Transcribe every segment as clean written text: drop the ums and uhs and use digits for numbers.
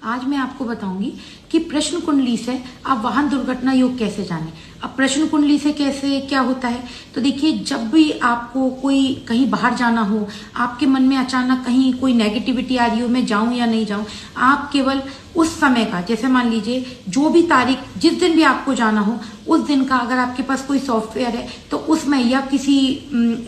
आज मैं आपको बताऊंगी कि प्रश्न कुंडली से आप वाहन दुर्घटना योग कैसे जाने। अब प्रश्न कुंडली से कैसे क्या होता है, तो देखिए, जब भी आपको कोई कहीं बाहर जाना हो, आपके मन में अचानक कहीं कोई नेगेटिविटी आ रही हो, मैं जाऊं या नहीं जाऊं, आप केवल उस समय का, जैसे मान लीजिए जो भी तारीख, जिस दिन भी आपको जाना हो, उस दिन का अगर आपके पास कोई सॉफ्टवेयर है तो उसमें या किसी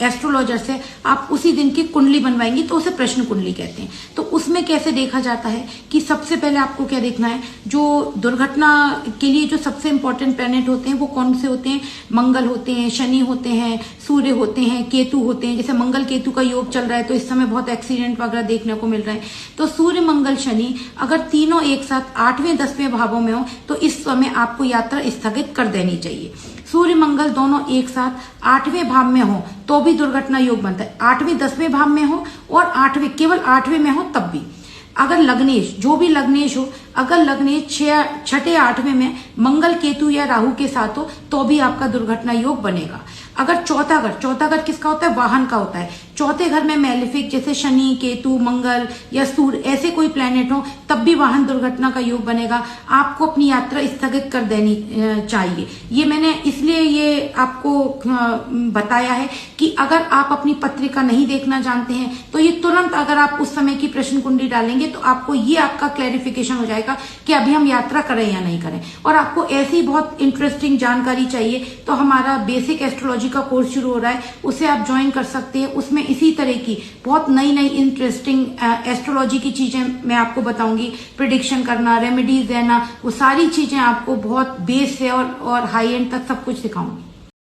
एस्ट्रोलॉजर से आप उसी दिन की कुंडली बनवाएंगे तो उसे प्रश्न कुंडली कहते हैं। तो उसमें कैसे देखा जाता है कि सबसे पहले आपको क्या देखना है, जो दुर्घटना के लिए जो सबसे इंपॉर्टेंट प्लैनेट होते हैं वो कौन से होते हैं। मंगल होते हैं, शनि होते हैं, सूर्य होते हैं, केतु होते हैं। जैसे मंगल केतु का योग चल रहा है तो इस समय बहुत एक्सीडेंट वगैरह देखने को मिल रहे हैं। तो सूर्य मंगल शनि अगर तीनों एक साथ 8वें 10वें भावों में हो तो इस समय आपको यात्रा स्थगित कर देनी चाहिए। सूर्य मंगल दोनों एक साथ 8वें भाव में हो तो भी दुर्घटना योग बनता है। 8वें 10वें भाव में हो और 8वें, केवल 8वें में हो तब भी। अगर लग्नेश, जो भी लग्नेश हो, अगर लग्नेश 6ठे 8वें में मंगल केतु या राहु के साथ हो तो भी आपका दुर्घटना योग बनेगा। अगर चौथा घर किसका होता है, वाहन का होता है। चौथे घर में मैलेफिक जैसे शनि, केतु, मंगल या सूर्य ऐसे कोई प्लैनेट हो तब भी वाहन दुर्घटना का योग बनेगा। आपको अपनी यात्रा स्थगित कर देनी चाहिए। ये मैंने इसलिए ये आपको बताया है कि अगर आप अपनी पत्रिका नहीं देखना जानते हैं तो ये तुरंत, अगर आप उस समय की प्रश्न कुंडली डालेंगे तो आपको ये आपका क्लैरिफिकेशन हो जाएगा कि अभी हम यात्रा करें या नहीं करें। और आपको ऐसी बहुत इंटरेस्टिंग जानकारी चाहिए तो हमारा बेसिक एस्ट्रोलॉजी का कोर्स शुरू हो रहा है, उसे आप ज्वाइन कर सकते हैं। उसमें इसी तरह की बहुत नई नई इंटरेस्टिंग एस्ट्रोलॉजी की चीजें मैं आपको बताऊंगी। प्रिडिक्शन करना, रेमेडीज देना, वो सारी चीजें आपको बहुत बेस से और हाई एंड तक सब कुछ सिखाऊंगी।